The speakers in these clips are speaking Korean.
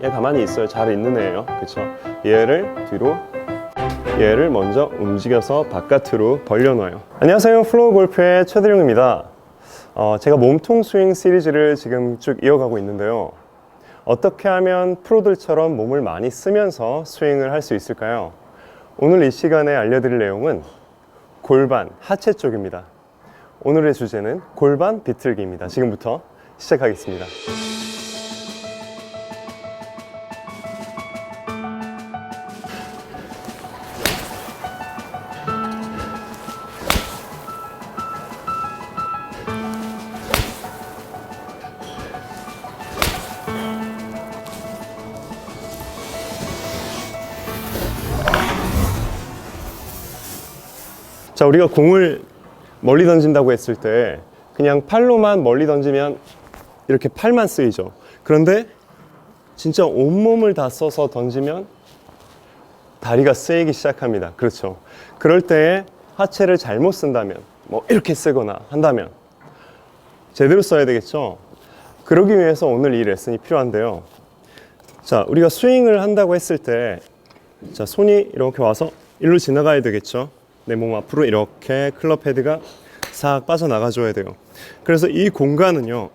얘 가만히 있어요. 잘 있는 애예요. 그쵸? 얘를 뒤로, 얘를 먼저 움직여서 바깥으로 벌려놔요. 안녕하세요. 플로우 골프의 최대룡입니다. 제가 몸통 스윙 시리즈를 지금 쭉 이어가고 있는데요. 어떻게 하면 프로들처럼 몸을 많이 쓰면서 스윙을 할 수 있을까요? 오늘 이 시간에 알려드릴 내용은 골반, 하체 쪽입니다. 오늘의 주제는 골반 비틀기입니다. 지금부터 시작하겠습니다. 자, 우리가 공을 멀리 던진다고 했을 때 그냥 팔로만 멀리 던지면 이렇게 팔만 쓰이죠. 그런데 진짜 온몸을 다 써서 던지면 다리가 쓰이기 시작합니다. 그렇죠. 그럴 때 하체를 잘못 쓴다면, 뭐 이렇게 쓰거나 한다면 제대로 써야 되겠죠. 그러기 위해서 오늘 이 레슨이 필요한데요. 자, 우리가 스윙을 한다고 했을 때, 자, 손이 이렇게 와서 일로 지나가야 되겠죠. 내 몸 앞으로 이렇게 클럽 헤드가 싹 빠져나가줘야 돼요. 그래서 이 공간은요,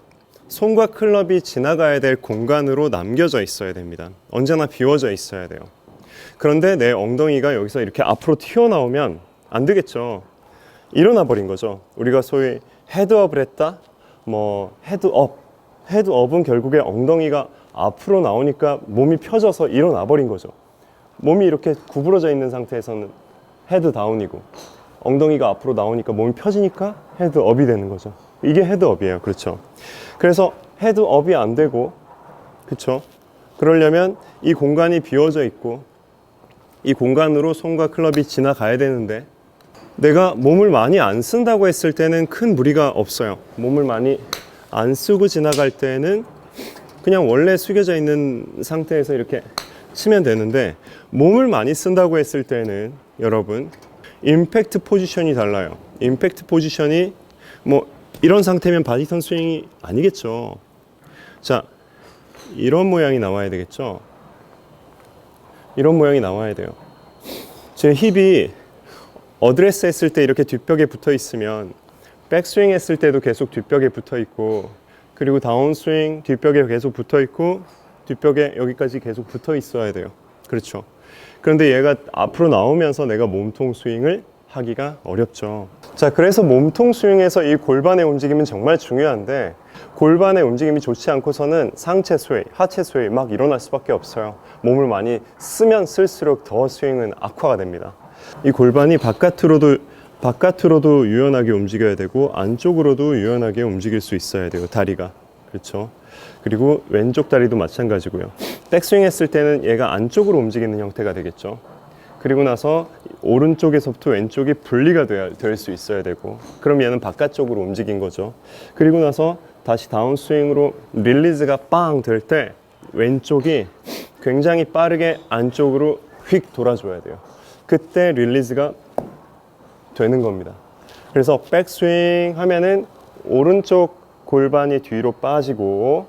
손과 클럽이 지나가야 될 공간으로 남겨져 있어야 됩니다. 언제나 비워져 있어야 돼요. 그런데 내 엉덩이가 여기서 이렇게 앞으로 튀어나오면 안 되겠죠. 일어나 버린 거죠. 우리가 소위 헤드업을 했다, 뭐 헤드업. 헤드업은 결국에 엉덩이가 앞으로 나오니까 몸이 펴져서 일어나 버린 거죠. 몸이 이렇게 구부러져 있는 상태에서는 헤드 다운이고, 엉덩이가 앞으로 나오니까 몸이 펴지니까 헤드업이 되는 거죠. 이게 헤드업이에요. 그렇죠. 그래서 헤드업이 안 되고, 그렇죠. 그러려면 이 공간이 비워져 있고 이 공간으로 손과 클럽이 지나가야 되는데, 내가 몸을 많이 안 쓴다고 했을 때는 큰 무리가 없어요. 몸을 많이 안 쓰고 지나갈 때는 그냥 원래 숙여져 있는 상태에서 이렇게 치면 되는데, 몸을 많이 쓴다고 했을 때는 여러분, 임팩트 포지션이 달라요. 임팩트 포지션이 뭐 이런 상태면 바디턴 스윙이 아니겠죠. 자, 이런 모양이 나와야 되겠죠. 이런 모양이 나와야 돼요. 제 힙이 어드레스 했을 때 이렇게 뒷벽에 붙어 있으면 백스윙 했을 때도 계속 뒷벽에 붙어 있고, 그리고 다운스윙 뒷벽에 계속 붙어 있고, 뒷벽에 여기까지 계속 붙어 있어야 돼요. 그렇죠. 그런데 얘가 앞으로 나오면서 내가 몸통 스윙을 하기가 어렵죠. 자, 그래서 몸통 스윙에서 이 골반의 움직임은 정말 중요한데, 골반의 움직임이 좋지 않고서는 상체 스웨이, 하체 스웨이 막 일어날 수밖에 없어요. 몸을 많이 쓰면 쓸수록 더 스윙은 악화가 됩니다. 이 골반이 바깥으로도 유연하게 움직여야 되고, 안쪽으로도 유연하게 움직일 수 있어야 돼요. 다리가. 그렇죠. 그리고 왼쪽 다리도 마찬가지고요. 백스윙 했을 때는 얘가 안쪽으로 움직이는 형태가 되겠죠. 그리고 나서 오른쪽에서부터 왼쪽이 분리가 될 수 있어야 되고, 그럼 얘는 바깥쪽으로 움직인 거죠. 그리고 나서 다시 다운스윙으로 릴리즈가 빵 될 때 왼쪽이 굉장히 빠르게 안쪽으로 휙 돌아줘야 돼요. 그때 릴리즈가 되는 겁니다. 그래서 백스윙 하면은 오른쪽 골반이 뒤로 빠지고,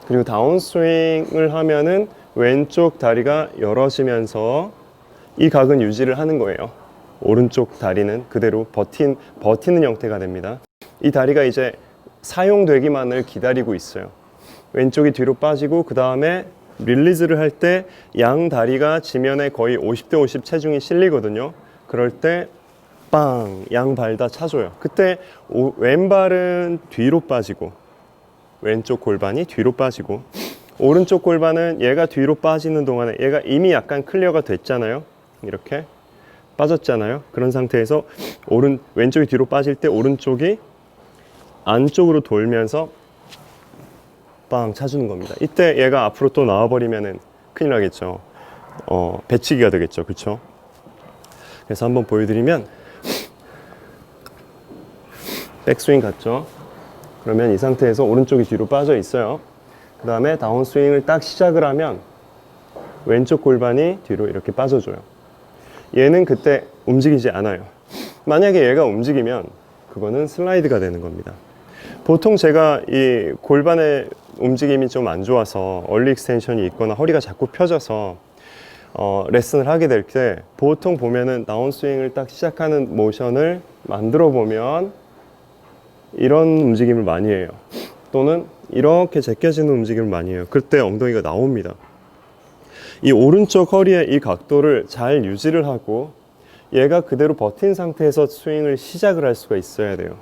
그리고 다운스윙을 하면은 왼쪽 다리가 열어지면서 이 각은 유지를 하는 거예요. 오른쪽 다리는 그대로 버티는 형태가 됩니다. 이 다리가 이제 사용되기만을 기다리고 있어요. 왼쪽이 뒤로 빠지고, 그 다음에 릴리즈를 할 때 양 다리가 지면에 거의 50대 50 체중이 실리거든요. 그럴 때 빵! 양 발 다 차줘요. 그때 왼발은 뒤로 빠지고, 왼쪽 골반이 뒤로 빠지고, 오른쪽 골반은 얘가 뒤로 빠지는 동안에 얘가 이미 약간 클리어가 됐잖아요. 이렇게 빠졌잖아요. 그런 상태에서 왼쪽이 뒤로 빠질 때 오른쪽이 안쪽으로 돌면서 빵 차주는 겁니다. 이때 얘가 앞으로 또 나와버리면은 큰일 나겠죠. 배치기가 되겠죠. 그렇죠? 그래서 한번 보여드리면, 백스윙 갔죠. 그러면 이 상태에서 오른쪽이 뒤로 빠져 있어요. 그 다음에 다운스윙을 딱 시작을 하면 왼쪽 골반이 뒤로 이렇게 빠져줘요. 얘는 그때 움직이지 않아요. 만약에 얘가 움직이면 그거는 슬라이드가 되는 겁니다. 보통 제가 이 골반의 움직임이 좀 안 좋아서 얼리 익스텐션이 있거나 허리가 자꾸 펴져서 레슨을 하게 될 때 보통 보면은 다운스윙을 딱 시작하는 모션을 만들어 보면 이런 움직임을 많이 해요. 또는 이렇게 제껴지는 움직임을 많이 해요. 그때 엉덩이가 나옵니다. 이 오른쪽 허리의 이 각도를 잘 유지를 하고 얘가 그대로 버틴 상태에서 스윙을 시작을 할 수가 있어야 돼요.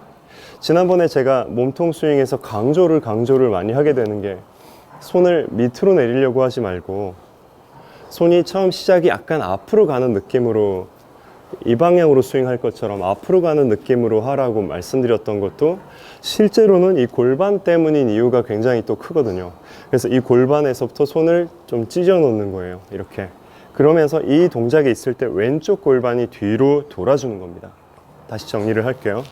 지난번에 제가 몸통 스윙에서 강조를 많이 하게 되는 게 손을 밑으로 내리려고 하지 말고 손이 처음 시작이 약간 앞으로 가는 느낌으로 이 방향으로 스윙할 것처럼 앞으로 가는 느낌으로 하라고 말씀드렸던 것도 실제로는 이 골반 때문인 이유가 굉장히 또 크거든요. 그래서 이 골반에서부터 손을 좀 찢어 놓는 거예요. 이렇게. 그러면서 이 동작이 있을 때 왼쪽 골반이 뒤로 돌아주는 겁니다. 다시 정리를 할게요.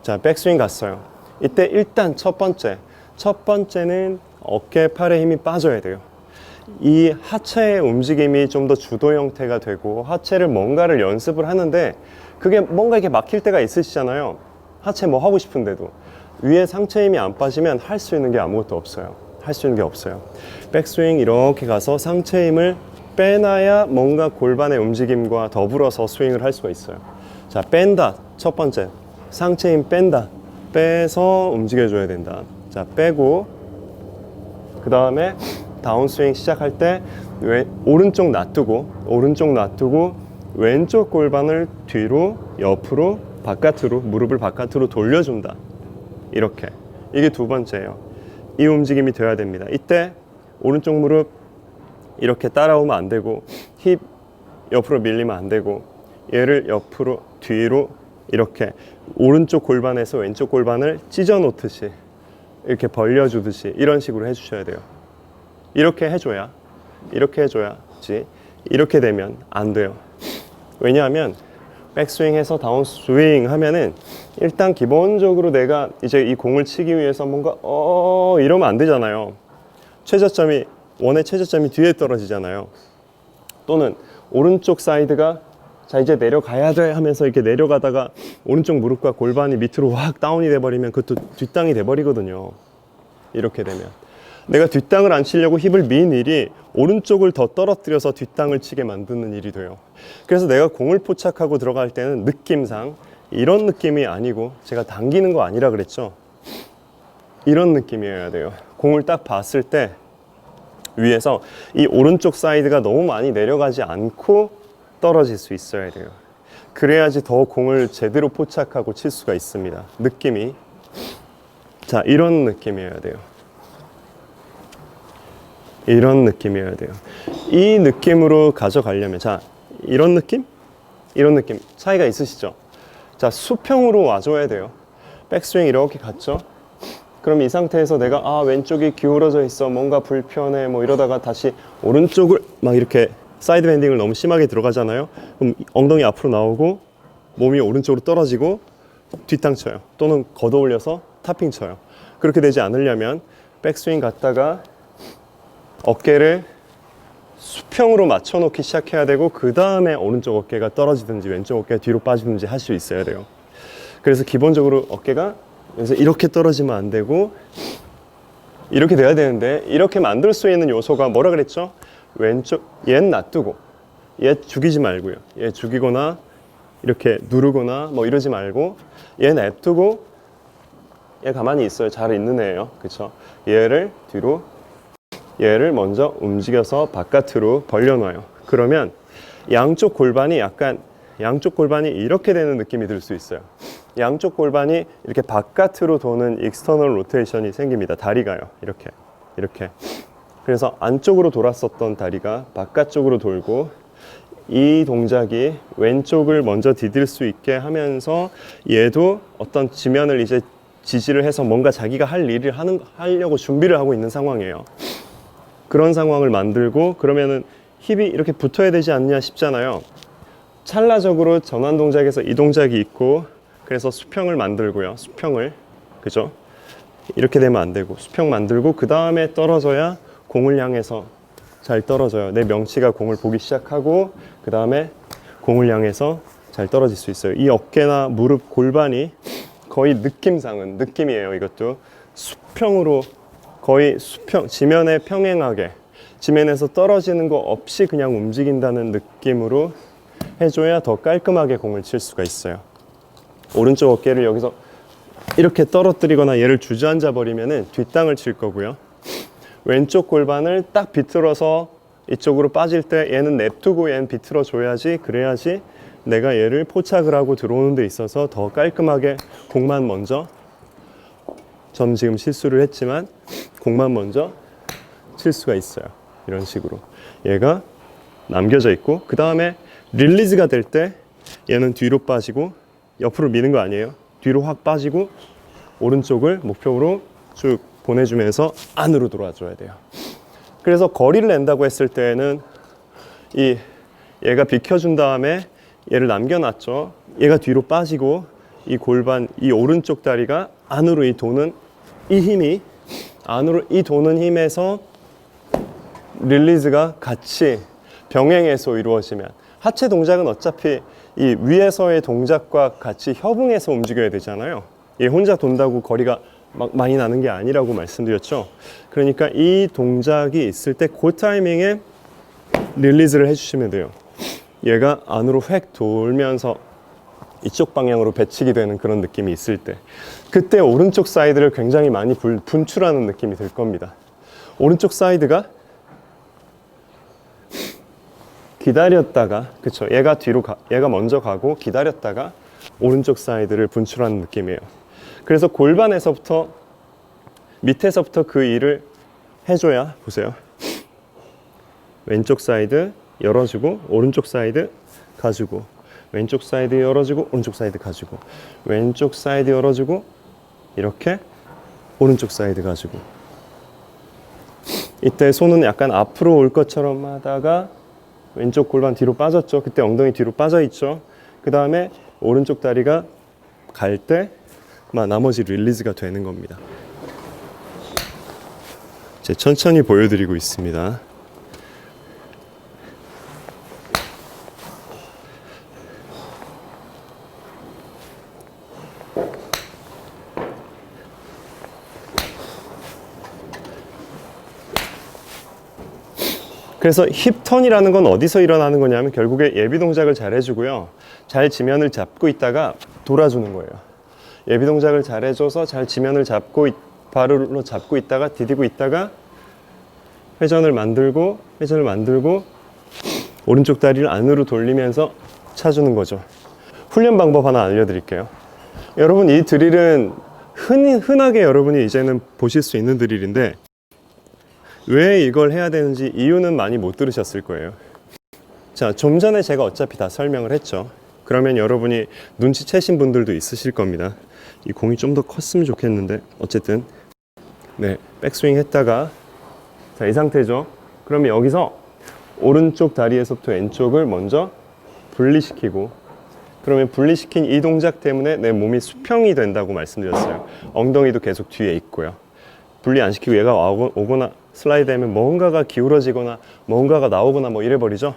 자, 백스윙 갔어요. 이때 일단 첫 번째는 어깨, 팔에 힘이 빠져야 돼요. 이 하체의 움직임이 좀 더 주도 형태가 되고 하체를 뭔가를 연습을 하는데 그게 뭔가 이렇게 막힐 때가 있으시잖아요. 하체 뭐 하고 싶은데도 위에 상체 힘이 안 빠지면 할 수 있는 게 아무것도 없어요. 할 수 있는 게 없어요. 백스윙 이렇게 가서 상체 힘을 빼놔야 뭔가 골반의 움직임과 더불어서 스윙을 할 수가 있어요. 자, 뺀다. 첫 번째 상체 힘 뺀다. 빼서 움직여줘야 된다. 자, 빼고 그 다음에 다운스윙 시작할 때 오른쪽 놔두고 왼쪽 골반을 뒤로, 옆으로, 바깥으로, 무릎을 바깥으로 돌려준다. 이렇게. 이게 두 번째예요. 이 움직임이 돼야 됩니다. 이때 오른쪽 무릎 이렇게 따라오면 안 되고 힙 옆으로 밀리면 안 되고 얘를 옆으로, 뒤로 이렇게 오른쪽 골반에서 왼쪽 골반을 찢어 놓듯이 이렇게 벌려주듯이 이런 식으로 해주셔야 돼요. 이렇게 해줘야지. 이렇게 되면 안 돼요. 왜냐하면 백스윙해서 다운스윙 하면은 일단 기본적으로 내가 이제 이 공을 치기 위해서 뭔가 이러면 안 되잖아요. 원의 최저점이 뒤에 떨어지잖아요. 또는 오른쪽 사이드가 자 이제 내려가야 돼 하면서 이렇게 내려가다가 오른쪽 무릎과 골반이 밑으로 확 다운이 돼버리면 그것도 뒷땅이 돼버리거든요. 이렇게 되면 내가 뒷땅을 안 치려고 힙을 민 일이 오른쪽을 더 떨어뜨려서 뒷땅을 치게 만드는 일이 돼요. 그래서 내가 공을 포착하고 들어갈 때는 느낌상 이런 느낌이 아니고 제가 당기는 거 아니라 그랬죠. 이런 느낌이어야 돼요. 공을 딱 봤을 때 위에서 이 오른쪽 사이드가 너무 많이 내려가지 않고 떨어질 수 있어야 돼요. 그래야지 더 공을 제대로 포착하고 칠 수가 있습니다. 느낌이. 자, 이런 느낌이어야 돼요. 이런 느낌이어야 돼요. 이 느낌으로 가져가려면 자 이런 느낌? 이런 느낌 차이가 있으시죠? 자 수평으로 와줘야 돼요. 백스윙 이렇게 갔죠? 그럼 이 상태에서 내가 왼쪽이 기울어져 있어 뭔가 불편해 뭐 이러다가 다시 오른쪽을 막 이렇게 사이드 밴딩을 너무 심하게 들어가잖아요. 그럼 엉덩이 앞으로 나오고 몸이 오른쪽으로 떨어지고 뒷땅 쳐요. 또는 걷어 올려서 탑핑 쳐요. 그렇게 되지 않으려면 백스윙 갔다가 어깨를 수평으로 맞춰놓기 시작해야 되고 그 다음에 오른쪽 어깨가 떨어지든지 왼쪽 어깨가 뒤로 빠지든지 할 수 있어야 돼요. 그래서 기본적으로 어깨가 그래서 이렇게 떨어지면 안 되고 이렇게 돼야 되는데 이렇게 만들 수 있는 요소가 뭐라 그랬죠? 왼쪽 얘 놔두고 얘 죽이지 말고요. 얘 죽이거나 이렇게 누르거나 뭐 이러지 말고 얘 냅두고 얘 가만히 있어요. 잘 있는 애예요. 그쵸? 얘를 뒤로 얘를 먼저 움직여서 바깥으로 벌려놔요. 그러면 양쪽 골반이 이렇게 되는 느낌이 들 수 있어요. 양쪽 골반이 이렇게 바깥으로 도는 익스터널 로테이션이 생깁니다. 다리가요. 이렇게. 그래서 안쪽으로 돌았었던 다리가 바깥쪽으로 돌고 이 동작이 왼쪽을 먼저 디딜 수 있게 하면서 얘도 어떤 지면을 이제 지지를 해서 뭔가 자기가 할 일을 하려고 준비를 하고 있는 상황이에요. 그런 상황을 만들고 그러면은 힙이 이렇게 붙어야 되지 않냐 싶잖아요. 찰나적으로 전환 동작에서 이 동작이 있고 그래서 수평을 만들고요. 그죠? 이렇게 되면 안 되고 수평 만들고 그 다음에 떨어져야 공을 향해서 잘 떨어져요. 내 명치가 공을 보기 시작하고 그 다음에 공을 향해서 잘 떨어질 수 있어요. 이 어깨나 무릎, 골반이 거의 느낌이에요. 이것도 수평으로 거의 지면에 평행하게, 지면에서 떨어지는 거 없이 그냥 움직인다는 느낌으로 해줘야 더 깔끔하게 공을 칠 수가 있어요. 오른쪽 어깨를 여기서 이렇게 떨어뜨리거나 얘를 주저앉아 버리면은 뒷땅을 칠 거고요. 왼쪽 골반을 딱 비틀어서 이쪽으로 빠질 때 얘는 냅두고 얘는 비틀어 줘야지, 그래야지 내가 얘를 포착을 하고 들어오는 데 있어서 더 깔끔하게 공만 먼저, 전 지금 실수를 했지만 공만 먼저 칠 수가 있어요. 이런 식으로 얘가 남겨져 있고, 그 다음에 릴리즈가 될 때 얘는 뒤로 빠지고 옆으로 미는 거 아니에요. 뒤로 확 빠지고 오른쪽을 목표로 쭉 보내주면서 안으로 들어와줘야 돼요. 그래서 거리를 낸다고 했을 때는 얘가 비켜준 다음에 얘를 남겨놨죠. 얘가 뒤로 빠지고 이 골반, 이 오른쪽 다리가 안으로 도는 이 힘이, 안으로 도는 힘에서 릴리즈가 같이 병행해서 이루어지면, 하체 동작은 어차피 이 위에서의 동작과 같이 협응해서 움직여야 되잖아요. 얘 혼자 돈다고 거리가 막 많이 나는 게 아니라고 말씀드렸죠. 그러니까 이 동작이 있을 때 그 타이밍에 릴리즈를 해주시면 돼요. 얘가 안으로 획 돌면서 이쪽 방향으로 배치기 되는 그런 느낌이 있을 때, 그때 오른쪽 사이드를 굉장히 많이 분출하는 느낌이 들 겁니다. 오른쪽 사이드가 기다렸다가, 그쵸, 얘가 먼저 가고 기다렸다가 오른쪽 사이드를 분출하는 느낌이에요. 그래서 골반에서부터, 밑에서부터 그 일을 해줘야, 보세요, 왼쪽 사이드 열어주고 오른쪽 사이드 가지고, 왼쪽 사이드 열어주고 오른쪽 사이드 가지고, 왼쪽 사이드 열어주고 이렇게 오른쪽 사이드 가지고, 이때 손은 약간 앞으로 올 것처럼 하다가 왼쪽 골반 뒤로 빠졌죠. 그때 엉덩이 뒤로 빠져 있죠. 그 다음에 오른쪽 다리가 갈 때 나머지 릴리즈가 되는 겁니다. 이제 천천히 보여드리고 있습니다. 그래서 힙턴이라는 건 어디서 일어나는 거냐면 결국에 예비 동작을 잘 해주고요. 잘 지면을 잡고 있다가 돌아주는 거예요. 예비 동작을 잘 해줘서 잘 지면을 잡고, 발로 잡고 있다가 디디고 있다가 회전을 만들고 오른쪽 다리를 안으로 돌리면서 차주는 거죠. 훈련 방법 하나 알려드릴게요. 여러분, 이 드릴은 흔하게 여러분이 이제는 보실 수 있는 드릴인데, 왜 이걸 해야 되는지 이유는 많이 못 들으셨을 거예요. 자, 좀 전에 제가 어차피 다 설명을 했죠. 그러면 여러분이 눈치채신 분들도 있으실 겁니다. 이 공이 좀 더 컸으면 좋겠는데, 어쨌든 네, 백스윙 했다가, 자, 이 상태죠. 그러면 여기서 오른쪽 다리에서부터 왼쪽을 먼저 분리시키고, 그러면 분리시킨 이 동작 때문에 내 몸이 수평이 된다고 말씀드렸어요. 엉덩이도 계속 뒤에 있고요. 분리 안 시키고 얘가 오거나 슬라이드 하면 뭔가가 기울어지거나 뭔가가 나오거나 뭐 이래버리죠.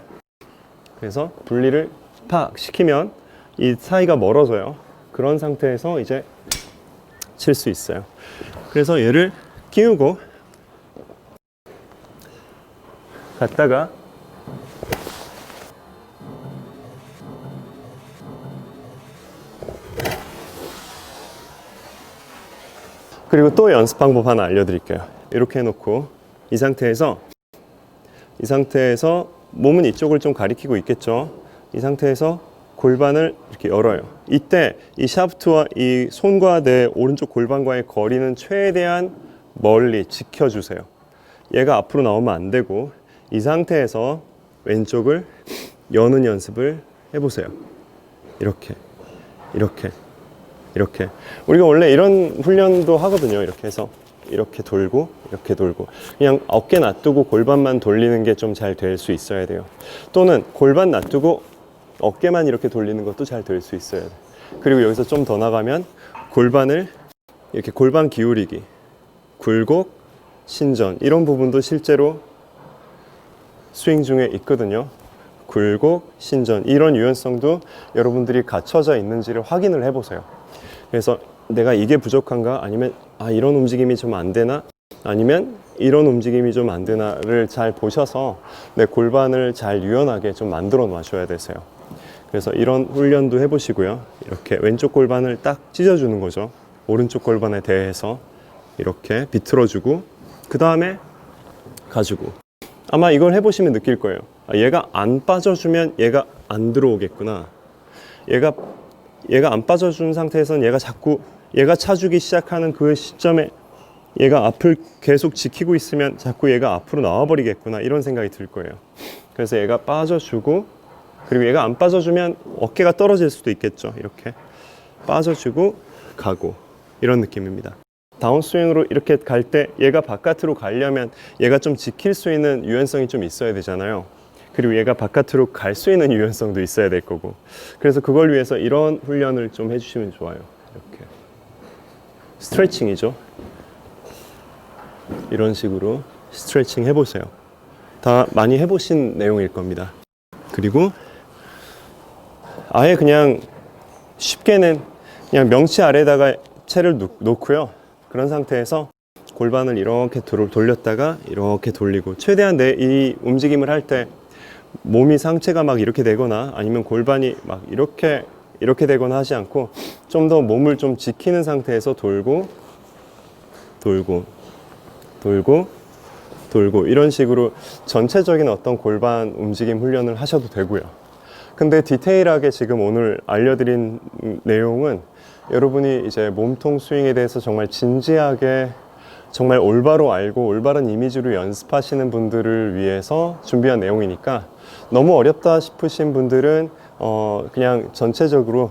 그래서 분리를 팍 시키면 이 사이가 멀어져요. 그런 상태에서 이제 칠 수 있어요. 그래서 얘를 끼우고 갔다가 그리고 또 연습 방법 하나 알려드릴게요. 이렇게 해놓고 이 상태에서 몸은 이쪽을 좀 가리키고 있겠죠. 이 상태에서 골반을 이렇게 열어요. 이때 이 샤프트와 이 손과 내 오른쪽 골반과의 거리는 최대한 멀리 지켜주세요. 얘가 앞으로 나오면 안 되고, 이 상태에서 왼쪽을 여는 연습을 해보세요. 이렇게 우리가 원래 이런 훈련도 하거든요. 이렇게 해서 이렇게 돌고 그냥 어깨 놔두고 골반만 돌리는 게 좀 잘 될 수 있어야 돼요. 또는 골반 놔두고 어깨만 이렇게 돌리는 것도 잘 될 수 있어야 돼요. 그리고 여기서 좀 더 나가면 골반을 이렇게 골반 기울이기, 굴곡, 신전, 이런 부분도 실제로 스윙 중에 있거든요. 굴곡, 신전, 이런 유연성도 여러분들이 갖춰져 있는지를 확인을 해보세요. 그래서 내가 이게 부족한가, 아니면 이런 움직임이 좀 안 되나, 아니면 이런 움직임이 좀 안 되나를 잘 보셔서 내 골반을 잘 유연하게 좀 만들어 놔줘야 되세요. 그래서 이런 훈련도 해보시고요. 이렇게 왼쪽 골반을 딱 찢어주는 거죠. 오른쪽 골반에 대해서 이렇게 비틀어주고 그 다음에 가지고, 아마 이걸 해보시면 느낄 거예요. 얘가 안 빠져주면 얘가 안 들어오겠구나. 얘가 안 빠져준 상태에서는 얘가 차주기 시작하는 그 시점에 얘가 앞을 계속 지키고 있으면 자꾸 얘가 앞으로 나와버리겠구나, 이런 생각이 들 거예요. 그래서 얘가 빠져주고, 그리고 얘가 안 빠져주면 어깨가 떨어질 수도 있겠죠. 이렇게 빠져주고 가고, 이런 느낌입니다. 다운스윙으로 이렇게 갈 때 얘가 바깥으로 가려면 얘가 좀 지킬 수 있는 유연성이 좀 있어야 되잖아요. 그리고 얘가 바깥으로 갈 수 있는 유연성도 있어야 될 거고, 그래서 그걸 위해서 이런 훈련을 좀 해주시면 좋아요. 이렇게 스트레칭이죠. 이런 식으로 스트레칭 해보세요. 다 많이 해보신 내용일 겁니다. 그리고 아예 그냥 쉽게는 그냥 명치 아래다가 채를 놓고요. 그런 상태에서 골반을 이렇게 돌렸다가 이렇게 돌리고, 최대한 이 움직임을 할 때 몸이 상체가 막 이렇게 되거나 아니면 골반이 막 이렇게 되거나 하지 않고 좀 더 몸을 좀 지키는 상태에서 돌고 이런 식으로 전체적인 어떤 골반 움직임 훈련을 하셔도 되고요. 근데 디테일하게 지금 오늘 알려드린 내용은 여러분이 이제 몸통 스윙에 대해서 정말 진지하게, 정말 올바로 알고 올바른 이미지로 연습하시는 분들을 위해서 준비한 내용이니까, 너무 어렵다 싶으신 분들은 그냥 전체적으로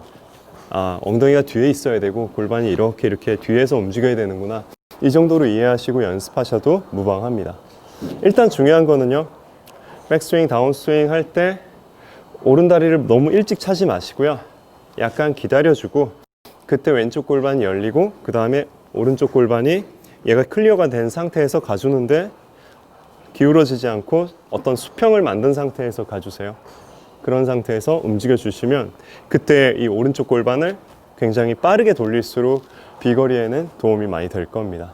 엉덩이가 뒤에 있어야 되고 골반이 이렇게 뒤에서 움직여야 되는구나, 이 정도로 이해하시고 연습하셔도 무방합니다. 일단 중요한 거는요, 백스윙, 다운스윙 할 때 오른다리를 너무 일찍 차지 마시고요. 약간 기다려주고, 그때 왼쪽 골반이 열리고 그 다음에 오른쪽 골반이 얘가 클리어가 된 상태에서 가주는데, 기울어지지 않고 어떤 수평을 만든 상태에서 가주세요. 그런 상태에서 움직여 주시면 그때 이 오른쪽 골반을 굉장히 빠르게 돌릴수록 비거리에는 도움이 많이 될 겁니다.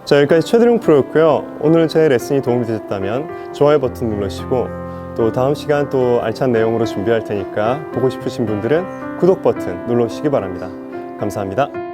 자, 여기까지 최드룡 프로였고요. 오늘 제 레슨이 도움이 되셨다면 좋아요 버튼 눌러주시고, 또 다음 시간 또 알찬 내용으로 준비할 테니까 보고 싶으신 분들은 구독 버튼 눌러주시기 바랍니다. 감사합니다.